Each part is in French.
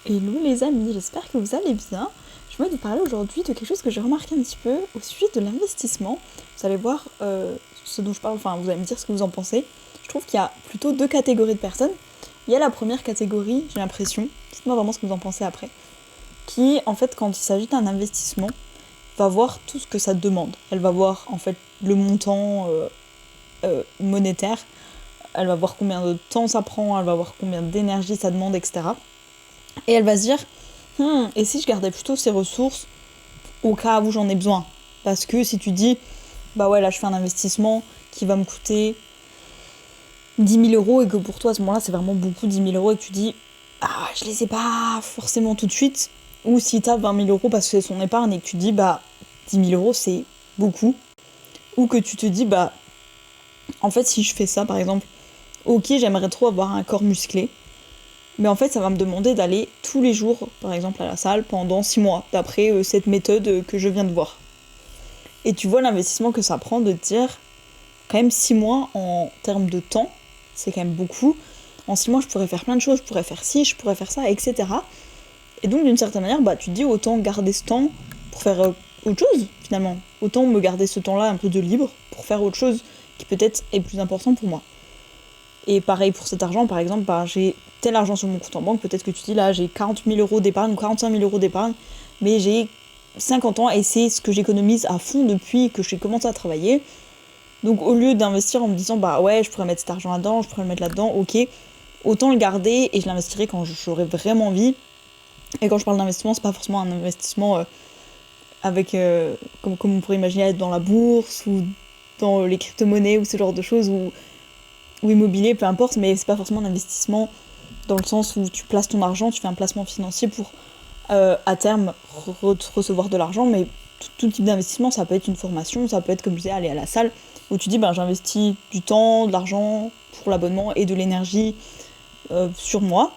Hello les amis, j'espère que vous allez bien. Je voulais vous parler aujourd'hui de quelque chose que j'ai remarqué un petit peu au sujet de l'investissement. Vous allez voir ce dont je parle, enfin vous allez me dire ce que vous en pensez. Je trouve qu'il y a plutôt deux catégories de personnes. Il y a la première catégorie, j'ai l'impression, dites-moi vraiment ce que vous en pensez après, qui en fait quand il s'agit d'un investissement, va voir tout ce que ça demande. Elle va voir en fait le montant monétaire, elle va voir combien de temps ça prend, elle va voir combien d'énergie ça demande, etc. Et elle va se dire, et si je gardais plutôt ces ressources au cas où j'en ai besoin. Parce que si tu dis, bah ouais, là je fais un investissement qui va me coûter 10 000 € et que pour toi à ce moment-là c'est vraiment beaucoup 10 000 € et que tu dis, ah je les ai pas forcément tout de suite. Ou si t'as 20 000 € parce que c'est son épargne et que tu dis, bah 10 000 € c'est beaucoup. Ou que tu te dis, bah en fait si je fais ça par exemple, ok j'aimerais trop avoir un corps musclé. Mais en fait, ça va me demander d'aller tous les jours, par exemple, à la salle pendant 6 mois, d'après cette méthode que je viens de voir. Et tu vois l'investissement que ça prend de te dire, quand même 6 mois en termes de temps, c'est quand même beaucoup. En 6 mois, je pourrais faire plein de choses, je pourrais faire ci, je pourrais faire ça, etc. Et donc, d'une certaine manière, bah, tu te dis, autant garder ce temps pour faire autre chose, finalement. Autant me garder ce temps-là un peu de libre pour faire autre chose qui peut-être est plus important pour moi. Et pareil pour cet argent, par exemple, bah, j'ai tel argent sur mon compte en banque, peut-être que tu dis là j'ai 40 000 € d'épargne ou 45 000 € d'épargne, mais j'ai 50 ans et c'est ce que j'économise à fond depuis que j'ai commencé à travailler. Donc au lieu d'investir en me disant bah ouais je pourrais mettre cet argent là-dedans, je pourrais le mettre là-dedans, ok, autant le garder et je l'investirai quand j'aurai vraiment envie. Et quand je parle d'investissement, c'est pas forcément un investissement avec, comme on pourrait imaginer être dans la bourse ou dans les crypto-monnaies ou ce genre de choses, ou immobilier, peu importe, mais c'est pas forcément un investissement dans le sens où tu places ton argent, tu fais un placement financier pour à terme recevoir de l'argent, mais tout type d'investissement, ça peut être une formation, ça peut être comme je disais, aller à la salle, où tu dis ben j'investis du temps, de l'argent pour l'abonnement et de l'énergie sur moi,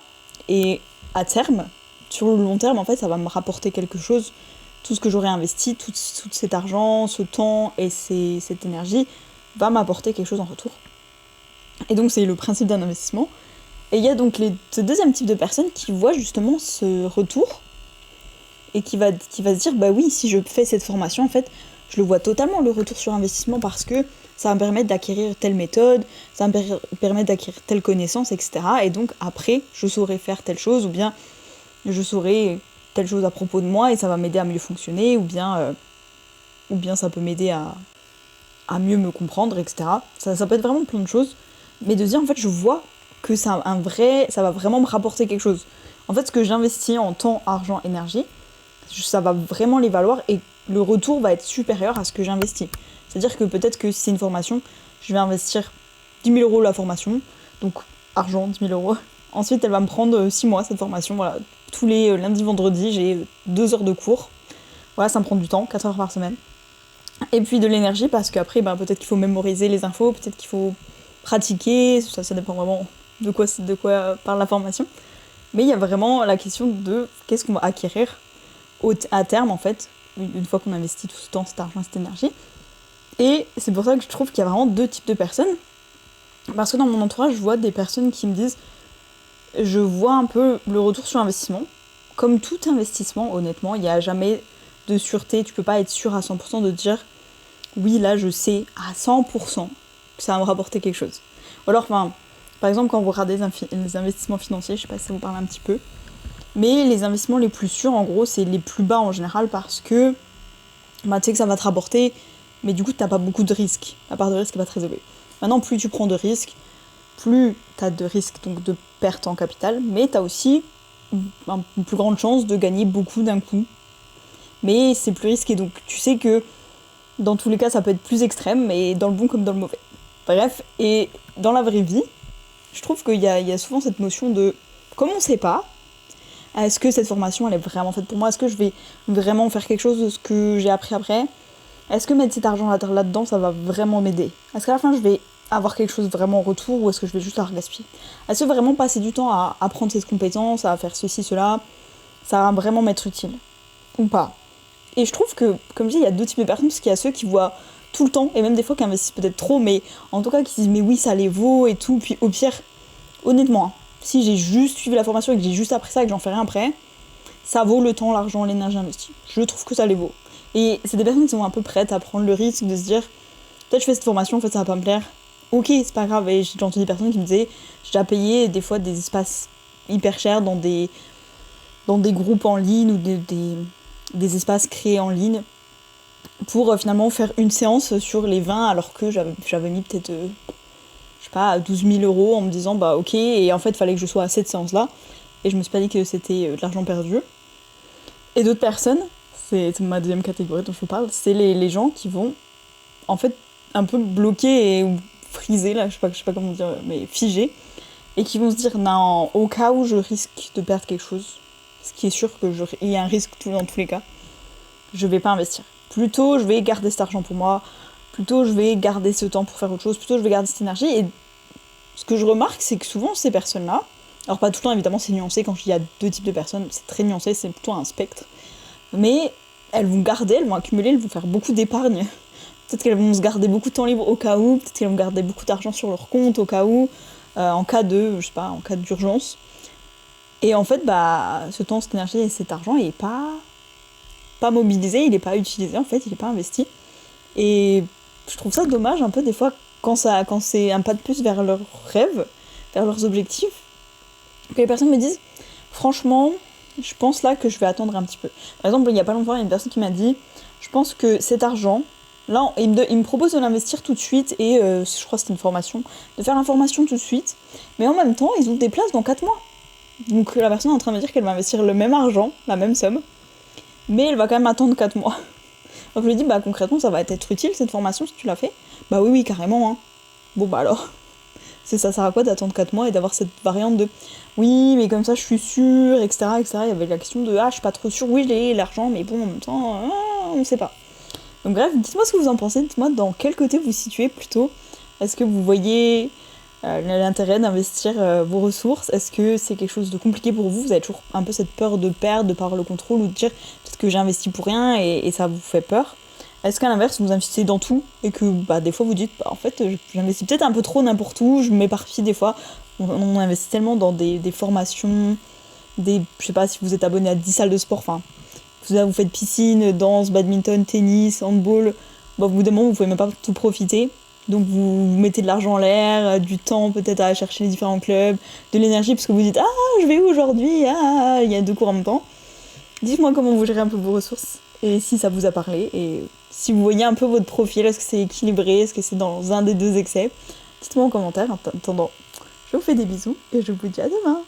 et à terme, sur le long terme, en fait, ça va me rapporter quelque chose. Tout ce que j'aurais investi, tout cet argent, ce temps et cette énergie va m'apporter quelque chose en retour. Et donc c'est le principe d'un investissement. Et il y a donc ce deuxième type de personnes qui voient justement ce retour et qui va se dire bah oui, si je fais cette formation, en fait, je le vois totalement le retour sur investissement parce que ça va me permettre d'acquérir telle méthode, ça va me permettre d'acquérir telle connaissance, etc. Et donc après, je saurai faire telle chose ou bien je saurai telle chose à propos de moi et ça va m'aider à mieux fonctionner ou bien ça peut m'aider à mieux me comprendre, etc. Ça peut être vraiment plein de choses. Mais de dire en fait je vois que ça va vraiment me rapporter quelque chose. En fait ce que j'investis en temps, argent, énergie, ça va vraiment les valoir et le retour va être supérieur à ce que j'investis. C'est-à-dire que peut-être que si c'est une formation, je vais investir 10 000 € la formation, donc argent 10 000 €. Ensuite elle va me prendre 6 mois cette formation, voilà. Tous les lundis, vendredis, j'ai 2 heures de cours. Voilà, ça me prend du temps, 4 heures par semaine. Et puis de l'énergie parce qu'après peut-être qu'il faut mémoriser les infos, peut-être qu'il faut pratiquer, ça dépend vraiment de quoi parle la formation. Mais il y a vraiment la question de qu'est-ce qu'on va acquérir à terme en fait, une fois qu'on investit tout ce temps, cet argent, cette énergie. Et c'est pour ça que je trouve qu'il y a vraiment deux types de personnes. Parce que dans mon entourage, je vois des personnes qui me disent je vois un peu le retour sur investissement. Comme tout investissement, honnêtement, il n'y a jamais de sûreté, tu peux pas être sûr à 100% de dire oui, là je sais à 100% que ça va me rapporter quelque chose. Ou alors, par exemple, quand vous regardez les investissements financiers, je sais pas si ça vous parle un petit peu, mais les investissements les plus sûrs, en gros, c'est les plus bas en général parce que tu sais que ça va te rapporter, mais du coup, t'as pas beaucoup de risques. La part de risque est pas très élevée. Maintenant, plus tu prends de risques, plus t'as de risques donc de perte en capital, mais t'as aussi une plus grande chance de gagner beaucoup d'un coup. Mais c'est plus risqué, donc tu sais que dans tous les cas, ça peut être plus extrême, mais dans le bon comme dans le mauvais. Bref, et dans la vraie vie, je trouve qu'il y a souvent cette notion de comme on sait pas, est-ce que cette formation elle est vraiment faite pour moi? Est-ce que je vais vraiment faire quelque chose de ce que j'ai appris après? Est-ce que mettre cet argent là-dedans, ça va vraiment m'aider? Est-ce qu'à la fin, je vais avoir quelque chose vraiment en retour ou est-ce que je vais juste la gaspiller? Est-ce que vraiment passer du temps à apprendre cette compétence, à faire ceci, cela, ça va vraiment m'être utile? Ou pas? Et je trouve que, comme je dis, il y a deux types de personnes, parce qu'il y a ceux qui voient tout le temps, et même des fois qui investissent peut-être trop, mais en tout cas qui disent mais oui, ça les vaut et tout, puis au pire, honnêtement, si j'ai juste suivi la formation et que j'ai juste appris ça et que j'en fais rien après, ça vaut le temps, l'argent, l'énergie investie. Je trouve que ça les vaut. Et c'est des personnes qui sont un peu prêtes à prendre le risque de se dire peut-être je fais cette formation, en fait ça va pas me plaire. Ok, c'est pas grave. Et j'ai entendu des personnes qui me disaient j'ai déjà payé des fois des espaces hyper chers dans des groupes en ligne ou des espaces créés en ligne pour finalement faire une séance sur les 20 alors que j'avais mis peut-être, je sais pas, 12 000 euros en me disant bah ok, et en fait il fallait que je sois à cette séance-là. Et je me suis pas dit que c'était de l'argent perdu. Et d'autres personnes, c'est ma deuxième catégorie dont je vous parle, c'est les gens qui vont en fait un peu bloquer ou friser, là, je sais pas comment dire, mais figer, et qui vont se dire non, au cas où je risque de perdre quelque chose, ce qui est sûr qu'il y a un risque dans tous les cas, je vais pas investir. Plutôt je vais garder cet argent pour moi, plutôt je vais garder ce temps pour faire autre chose, plutôt je vais garder cette énergie. Et ce que je remarque, c'est que souvent ces personnes-là, alors pas tout le temps évidemment, c'est nuancé, quand il y a deux types de personnes, c'est très nuancé, c'est plutôt un spectre, mais elles vont garder, elles vont accumuler, elles vont faire beaucoup d'épargne. Peut-être qu'elles vont se garder beaucoup de temps libre au cas où, peut-être qu'elles vont garder beaucoup d'argent sur leur compte au cas où, en cas de, je sais pas, en cas d'urgence. Et en fait, bah, ce temps, cette énergie et cet argent, il est pas mobilisé, il est pas utilisé, en fait, il est pas investi. Et je trouve ça dommage un peu des fois quand c'est un pas de plus vers leurs rêves, vers leurs objectifs, que les personnes me disent franchement, je pense là que je vais attendre un petit peu. Par exemple, il y a pas longtemps, il y a une personne qui m'a dit je pense que cet argent, là, il me propose de l'investir tout de suite et je crois que c'était une formation, de faire l'information tout de suite, mais en même temps, ils ouvrent des places dans 4 mois. Donc la personne est en train de me dire qu'elle va investir le même argent, la même somme, mais elle va quand même attendre 4 mois. Donc je lui dis bah concrètement, ça va être utile cette formation si tu l'as fait. Bah oui, carrément, hein. Bon bah alors, ça sert à quoi d'attendre 4 mois et d'avoir cette variante de oui, mais comme ça je suis sûre, etc., etc. Il y avait la question de ah, je suis pas trop sûre, oui, j'ai l'argent, mais bon, en même temps, on sait pas. Donc bref, dites-moi ce que vous en pensez, dites-moi dans quel côté vous situez plutôt. Est-ce que vous voyez l'intérêt d'investir vos ressources? Est-ce que c'est quelque chose de compliqué pour vous? Vous avez toujours un peu cette peur de perdre, de pas avoir le contrôle ou de dire peut-être que j'ai investi pour rien et ça vous fait peur? Est-ce qu'à l'inverse, vous investissez dans tout et que bah, des fois vous dites bah, en fait j'investis peut-être un peu trop n'importe où, je m'éparpille des fois. On investit tellement dans des formations, je sais pas si vous êtes abonné à 10 salles de sport, enfin vous faites piscine, danse, badminton, tennis, handball, bon, au bout d'un moment vous pouvez même pas tout profiter. Donc vous mettez de l'argent en l'air, du temps peut-être à chercher les différents clubs, de l'énergie parce que vous dites ah je vais où aujourd'hui, ah il y a 2 cours en même temps. Dites-moi comment vous gérez un peu vos ressources et si ça vous a parlé et si vous voyez un peu votre profil, est-ce que c'est équilibré, est-ce que c'est dans un des deux excès. Dites-moi en commentaire. En attendant, je vous fais des bisous et je vous dis à demain.